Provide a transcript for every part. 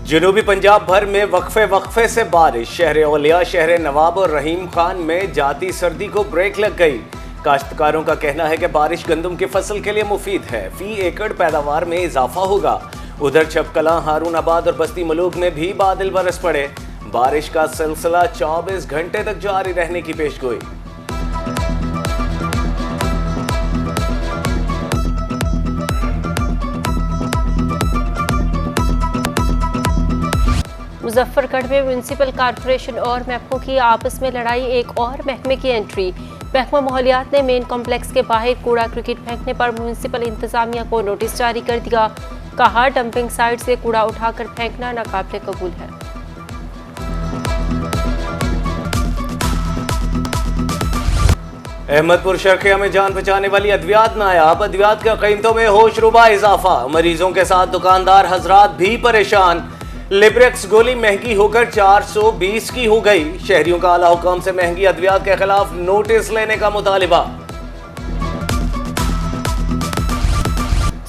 जनूबी पंजाब भर में वक्फे से बारिश। शहर औलिया, शहर नवाब और रहीम खान में जाती सर्दी को ब्रेक लग गई। काश्तकारों का कहना है कि बारिश गंदम की फसल के लिए मुफीद है, फी एकड़ पैदावार में इजाफा होगा। उधर छपकला, हारूनाबाद और बस्ती मलूक में भी बादल बरस पड़े। बारिश का सिलसिला 24 घंटे तक जारी रहने की पेशगोई। मुजफ्फरगढ़ में म्यूनसिपल कॉरपोरेशन और महकमों की आपस में लड़ाई, एक और महकमे की एंट्री। महकमा माहौलियात ने मेन कॉम्प्लेक्स के बाहर कूड़ा क्रिकेट फेंकने पर म्यूनसिपल इंतजामिया को नोटिस जारी कर दिया। कहा, डंपिंग साइट से कूड़ा उठाकर फेंकना नाकाबिले कबूल है। अहमदपुर शर्खिया में जान बचाने वाली अद्वियात नायाब। अद्वियात के कीमतों में होशरुबा इजाफा। मरीजों के साथ दुकानदार हजरात भी परेशान। लिब्रेक्स गोली महंगी होकर 420 की हो गई। शहरियों का आला हुकाम से महंगी अद्वियात के खिलाफ नोटिस लेने का मुतालिबा।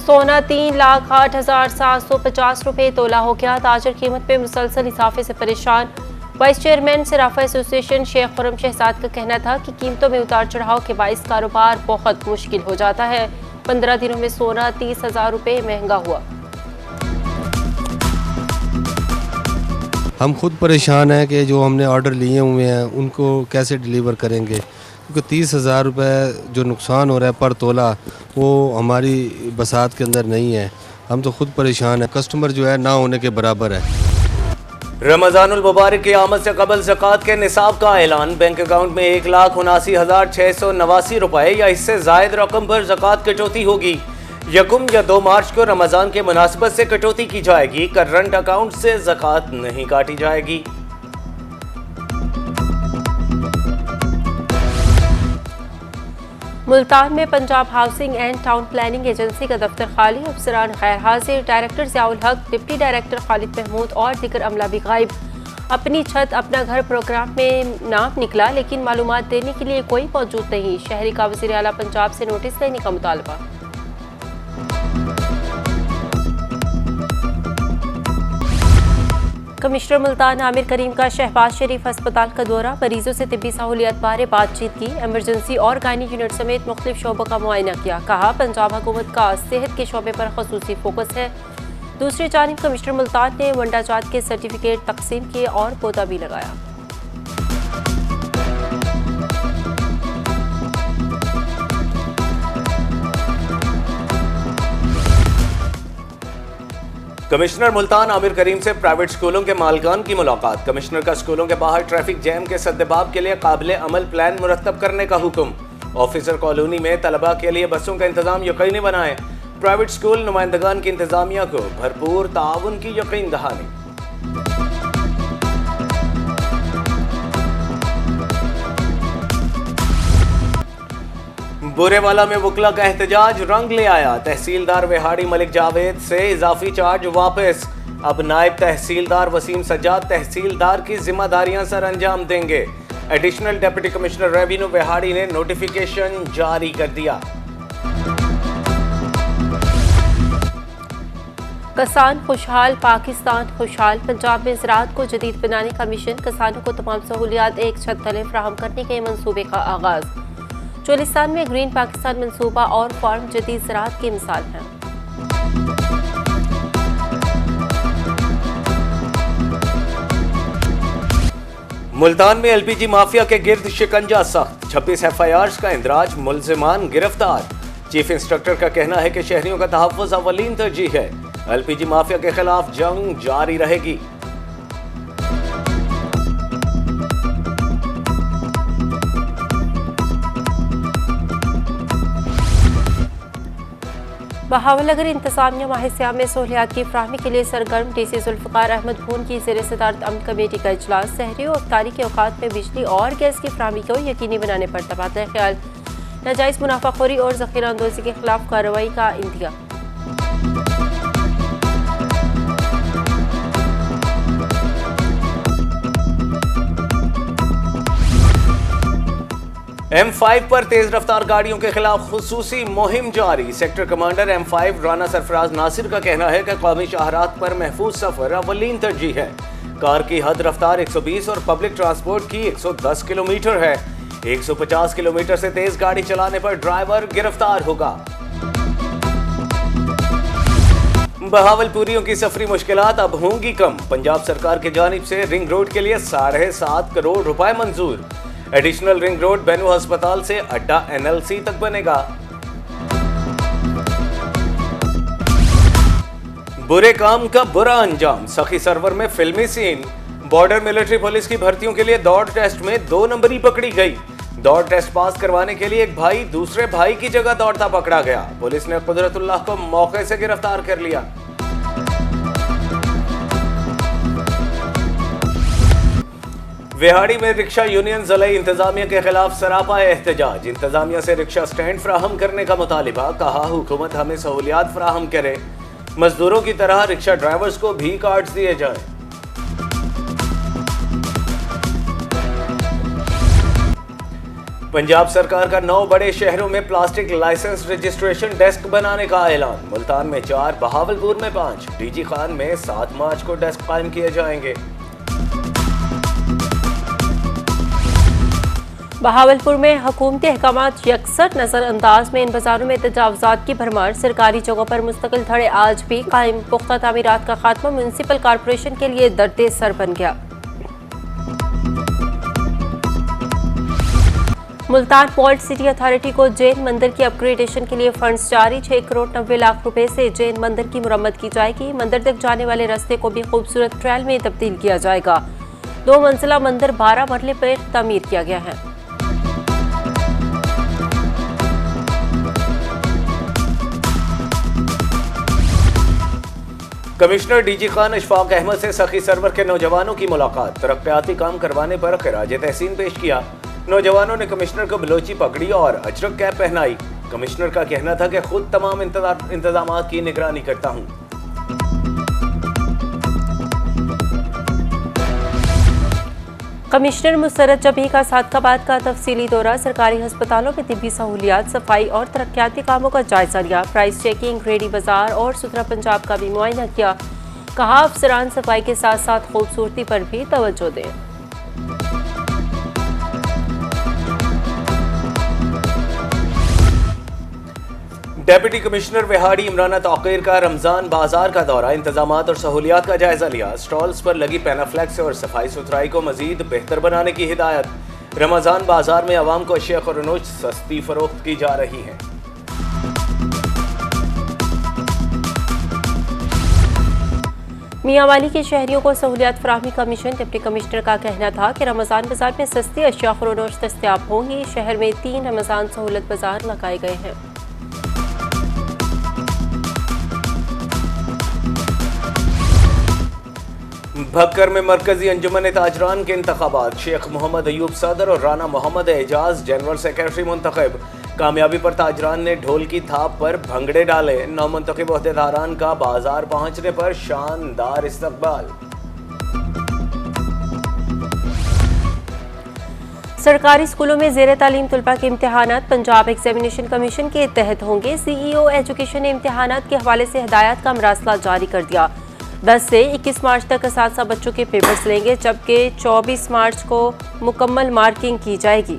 सोना 3,08,750 रुपये तोला हो गया। ताजर कीमत में मुसलसल इजाफे से परेशान। वाइस चेयरमैन सराफा एसोसिएशन शेख खुरम शहजाद का कहना था कि कीमतों में उतार चढ़ाव के बाइस कारोबार बहुत मुश्किल हो जाता है। 15 दिनों में सोना 30,000 रुपये महंगा हुआ। हम खुद परेशान हैं कि जो हमने ऑर्डर लिए हुए हैं उनको कैसे डिलीवर करेंगे, क्योंकि 30,000 रुपये जो नुकसान हो रहा है पर तोला, वो हमारी बसात के अंदर नहीं है। हम तो खुद परेशान हैं। कस्टमर जो है ना होने के बराबर है। रमजानुल मुबारक की आमद से कबल ज़कात के निसाब का ऐलान। बैंक अकाउंट में 1,79,689 रुपये या इससे जायद रकम पर ज़कात कटौती होगी। 1 या 2 मार्च को रमजान के मुनासिबत से कटौती की जाएगी। करंट अकाउंट से ज़कात नहीं काटी जाएगी। मुल्तान में Punjab housing and town planning agency का दफ्तर खाली। अफसरान गैर हाजिर। डायरेक्टर ज़ियाउल हक, डिप्टी डायरेक्टर खालिद महमूद और दीगर अमला भी गायब। अपनी छत अपना घर प्रोग्राम में नाम निकला, लेकिन मालूमात देने के लिए कोई मौजूद नहीं। शहरी का वज़ीर आला पंजाब से नोटिस लेने का मुतालबा। कमिश्नर मुल्तान आमिर करीम का शहबाज शरीफ अस्पताल का दौरा। मरीजों से तिब्बी सहूलियत बारे बातचीत की। एमरजेंसी और गायनी यूनिट समेत मुख्तलिफ शोबों का मुआयना किया। कहा, पंजाब हुकूमत का सेहत के शोबे पर खसूसी फोकस है। दूसरी जानिब कमिश्नर मुल्तान ने वंडा जात के सर्टिफिकेट तकसीम किए और पौधा भी लगाया। कमिश्नर मुल्तान आमिर करीम से प्राइवेट स्कूलों के मालिकान की मुलाकात। कमिश्नर का स्कूलों के बाहर ट्रैफिक जैम के सद्देबाब के लिए काबिले अमल प्लान मुरतब करने का हुक्म। ऑफिसर कॉलोनी में तलबा के लिए बसों का इंतजाम यकीनी बनाएं। प्राइवेट स्कूल नुमाइंदगान की इंतजामिया को भरपूर ताउन की यकीन दहानी। बुरेवाला में वकला का एहतजाज रंग ले आया। तहसीलदार विहाड़ी मलिक जावेद से इजाफी चार्ज वापस। अब नायब तहसीलदार वसीम सज्जाद तहसीलदार की जिम्मेदारियां सर अंजाम देंगे। Additional deputy commissioner revenue Vehari ने नोटिफिकेशन जारी कर दिया। किसान खुशहाल, पाकिस्तान खुशहाल। पंजाब में ज़राअत को जदीद बनाने का मिशन। किसानों को तमाम सहूलियात एक छत तले फराहम करने के मंसूबे का आगाज। चोलिस्तान में ग्रीन पाकिस्तान मंसूबा और फार्म जदीद ज़राअत की मिसाल है। मुल्तान में एलपीजी माफिया के गिर्द शिकंजा सख्त। 26 FIRs का इंदराज, मुलजिमान गिरफ्तार। चीफ इंस्पेक्टर का कहना है कि शहरियों का तहफ़्फ़ुज़ अव्वलीन तरजीह है। एलपीजी माफिया के खिलाफ जंग जारी रहेगी। बहावलनगर इंतजामिया माह सियाम में सहूलियात की फ्राहमी के लिए सरगर्म। DC जुल्फ़िकार अहमद भून की ज़ेर सदारत अमन कमेटी का इजलास। शहरी और अफ्तारी के औकात में बिजली और गैस की फ्राहमी को यकीनी बनाने पर तबादला ख्याल। नाजायज़ मुनाफाखोरी और ज़ख़ीरा अंदोज़ी के खिलाफ कार्रवाई का इंदिया। M5 पर तेज रफ्तार गाड़ियों के खिलाफ खुसूसी मुहिम जारी। Sector commander M5 Rana Sarfaraz Nasir का कहना है कि कौमी शाहरात पर महफूज सफर अवलीन तरजीह है। कार की हद रफ्तार 120 और पब्लिक ट्रांसपोर्ट की 110 किलोमीटर है। 150 किलोमीटर से तेज गाड़ी चलाने पर ड्राइवर गिरफ्तार होगा। बहावलपुरियों की सफरी मुश्किलात अब होंगी कम। पंजाब सरकार की जानिब से रिंग रोड के लिए 7.5 करोड़ रुपए मंजूर। एडिशनल रिंग रोड बेनू अस्पताल से अड्डा NLC तक बनेगा। बुरे काम का बुरा अंजाम, सखी सरवर में फिल्मी सीन। बॉर्डर मिलिट्री पुलिस की भर्तियों के लिए दौड़ टेस्ट में 2 नंबरी पकड़ी गई। दौड़ टेस्ट पास करवाने के लिए एक भाई दूसरे भाई की जगह दौड़ता पकड़ा गया। पुलिस ने कुदरतुल्लाह को मौके से गिरफ्तार कर लिया। विहाड़ी में रिक्शा यूनियन ज़िले इंतजामिया के खिलाफ सरापा एहतजाज। इंतजामिया से रिक्शा स्टैंड फ्राहम करने का मुतालिबा। कहा हुकूमत हमें सहूलियात फ्राहम करे, मजदूरों की तरह रिक्शा ड्राइवर्स को भी कार्ड्स दिए जाएं। पंजाब सरकार का 9 बड़े शहरों में प्लास्टिक लाइसेंस रजिस्ट्रेशन डेस्क बनाने का ऐलान। मुल्तान में 4, बहावलपुर में 5, डीजी खान में 7 मार्च को डेस्क कायम किए जाएंगे। बहावलपुर में हुकूमती अहकामात यकसर नजरअंदाज में इन बाजारों में तजावुजात की भरमार। सरकारी जगहों पर मुस्तकिल धड़े आज भी कायम। पुख्ता तामीरात का खात्मा म्यूनसिपल कॉरपोरेशन के लिए दर्दे सर बन गया। मुल्तान पोर्ट सिटी अथॉरिटी को जैन मंदिर की अपग्रेडेशन के लिए फंड्स जारी। 6 करोड़ 90 लाख रुपए से जैन मंदिर की मुरम्मत की जाएगी। मंदिर तक जाने वाले रास्ते को भी खूबसूरत ट्रेल में तब्दील किया जाएगा। 2 मंजिला मंदिर 12 मरले पर तामीर किया गया है। कमिश्नर डीजी खान अशफाक अहमद से सखी सरवर के नौजवानों की मुलाकात। तरक्याती काम करवाने पर खिराज तहसीन पेश किया। नौजवानों ने कमिश्नर को बलोची पगड़ी और अजरक कैप पहनाई। कमिश्नर का कहना था कि खुद तमाम इंतजामात की निगरानी करता हूं। कमिश्नर मुसरत जबी का सादकाबाद का तफसीली दौरा। सरकारी अस्पतालों में तिब्बी सहूलियात, सफाई और तरक्याती कामों का जायजा लिया। प्राइस चेकिंग, रेडी बाजार और सुथरा पंजाब का भी मुआयना किया। कहा अफसरान सफाई के साथ साथ खूबसूरती पर भी तवज्जो दें। डेप्यूटी कमिश्नर विहाड़ी इमरान ताकीर का रमजान बाजार का दौरा। इंतजामात और सहूलियात का जायजा लिया। स्टॉल्स पर लगी पैनाफ्लेक्स और सफाई सुथराई को मजीद बेहतर बनाने की हिदायत। रमजान बाजार में आवाम को अशिया खुरनोश सस्ती फरोख्त की जा रही है। मियांवाली के शहरियों को सहूलियात फराहमी कमीशन। डिप्टी कमिश्नर का कहना था कि रमजान बाजार में सस्ती अशिया खुरनोश दस्तयाब होंगी। शहर में 3 रमजान सहूलत बाजार लगाए गए हैं। भक्कर में मरकजी अंजुमन ताजरान के इंतखाबात। शेख मोहम्मद अयूब सदर और राना मोहम्मद एजाज जनरल सेक्रेटरी मुंतखब। कामयाबी पर ताजरान ने ढोल की थाप पर भंगड़े डाले। नौमुंतखब ओहदेदारान का बाजार पहुंचने पर शानदार इस्तकबाल। सरकारी स्कूलों में ज़ेर तालीम तलबा के इम्तहानात पंजाब एग्जामिनेशन कमीशन के तहत होंगे। CEO एजुकेशन ने इम्तहानात के हवाले से हिदायत का मरासला जारी कर दिया। 10 से 21 मार्च तक असातिज़ा बच्चों के पेपर्स लेंगे, जबकि 24 मार्च को मुकम्मल मार्किंग की जाएगी।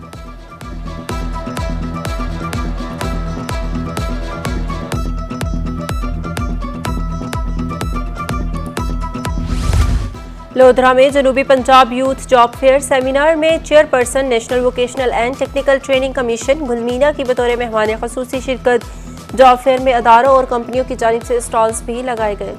लोधरा में जनूबी Punjab youth job fair seminar में chairperson national vocational and technical training commission Gulmina की बतौर मेहमान ख़ुसूसी शिरकत। जॉब फेयर में अदारों और कंपनियों की जानिब से स्टॉल्स भी लगाए गए।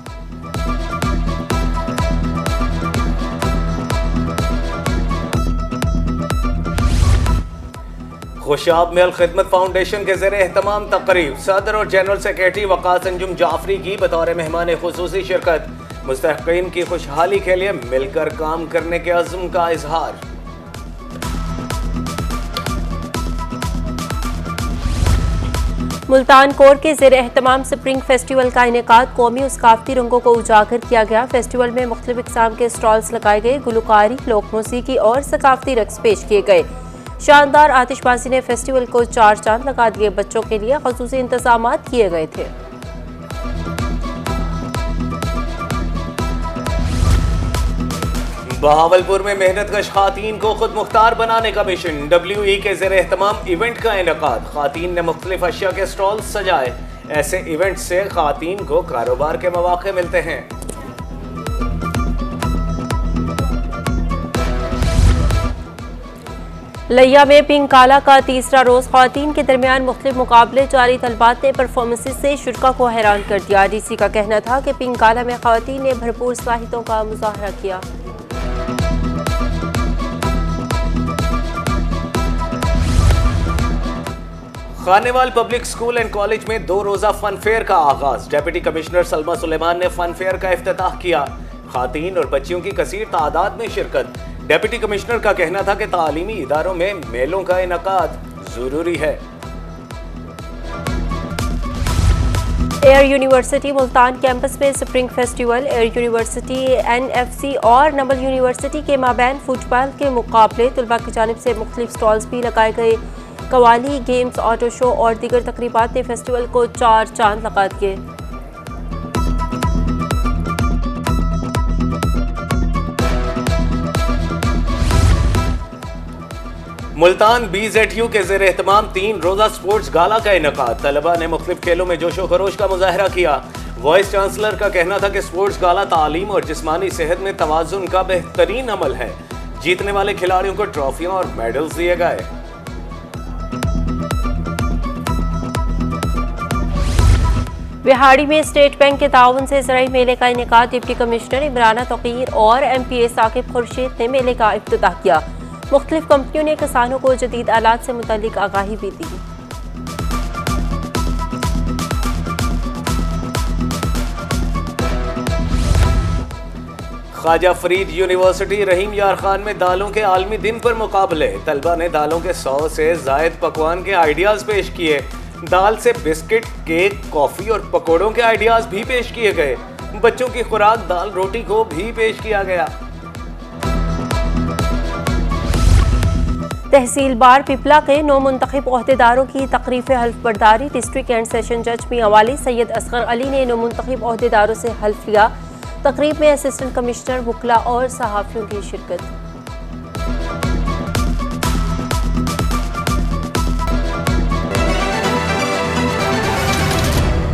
खुशाब में अल खिदमत फाउंडेशन के ज़रिए एहतमाम तकरीब। सदर और जनरल सेक्रेटरी वक़ास अंजुम जाफरी की बतौर मेहमान ख़ुसूसी शिरकत। मुस्तहक़ीन की खुशहाली के लिए मिलकर काम करने के अज़्म का इजहार। मुल्तान कोर के ज़ेर एहतमाम स्प्रिंग फेस्टिवल का इनेकाद। कौमी उस्काफती रंगों को उजागर किया गया। फेस्टिवल में मुख्तलिफ इक़साम के स्टॉल्स लगाए गए। गुलकारी, लोक मौसीकी और सकाफती रक्स पेश किए गए। शानदार आतिशबाजी ने फेस्टिवल को 4 चांद लगा दिए। बच्चों के लिए ख़ुसूसी इंतजाम किए गए थे। बहावलपुर में मेहनतकश खातीन को खुद मुख्तार बनाने का मिशन, WE के ज़ेर एहतमाम इवेंट का इनेकाद। खातीन ने मुख्तलिफ अशिया के स्टॉल सजाए। ऐसे इवेंट से खातीन को कारोबार के मौके मिलते हैं। लिया में पिंकाला का तीसरा रोज खातीन के दरमियान मुख्तलिफ मुकाबले जारी। तलबात ने परफॉर्मेंसेज से शुरा को हैरान कर दिया। DC का कहना था कि पिंकाला में खातीन ने भरपूर सलाहियतों का मुजाहरा किया। Khanewal public school and college में 2 रोजा फन फेयर का आगाज। डिप्टी कमिश्नर सलमा सुलेमान ने फन फेयर का इफ्तिताह किया। खातीन और बच्चियों की कसीर तादाद में शिरकत। डिप्टी कमिश्नर का कहना था कि तालीमी इदारों में मेलों का इनेकाद जरूरी है। एयर यूनिवर्सिटी मुल्तान कैंपस में spring festival. Air university, NFC और नमल यूनिवर्सिटी के माबैन फुटबॉल के मुकाबले। तलबा की जानिब से मुख्तलिफ स्टॉल्स भी लगाए गए। कवाली, गेम्स, ऑटो शो और दीगर तकरीबात ने फेस्टिवल को 4 चांद लगा दिए। मुल्तान BZU के ज़ेर एहतमाम 3 रोजा स्पोर्ट्स गाला का इनेकाद। तलबा ने मुख्तलिफ खेलों में जोशो खरोश का मुजाहरा किया। वाइस चांसलर का कहना था कि स्पोर्ट्स गाला तालीम और जिस्मानी सेहत में तवाज़ुन का बेहतरीन अमल है। जीतने वाले खिलाड़ियों को ट्रॉफियां और मेडल्स दिए गए। बिहाड़ी में स्टेट बैंक के ताउन से ज़राई मेले का इनेकाद। डिप्टी कमिश्नर इमराना तौकीर और MPA साकिब खुर्शीद ने मेले का इफ्तिताह किया। मुख्तलिफ कंपनियों ने किसानों को जदीद आलात से मुतालिक आगाही भी दी। ख्वाजा फरीद यूनिवर्सिटी रहीम यार खान में दालों के आलमी दिन पर मुकाबले। तलबा ने दालों के 100 से जायद पकवान के आइडियाज पेश किए। दाल से बिस्किट, केक, कॉफी और पकोड़ों के आइडियाज भी पेश किए गए। बच्चों की खुराक दाल रोटी को भी पेश किया गया। तहसील बार पिपला के 9 मुंतखब ओहदेदारों की तकरीफ हल्फ बर्दारी। डिस्ट्रिक्ट एंड सेशन जज मियां वाली सैयद असगर अली ने 9 मुंतखब ओहदेदारों से हल्फ लिया। तकरीब में असिस्टेंट कमिश्नर, वकला और सहाफ़ियों की शिरकत।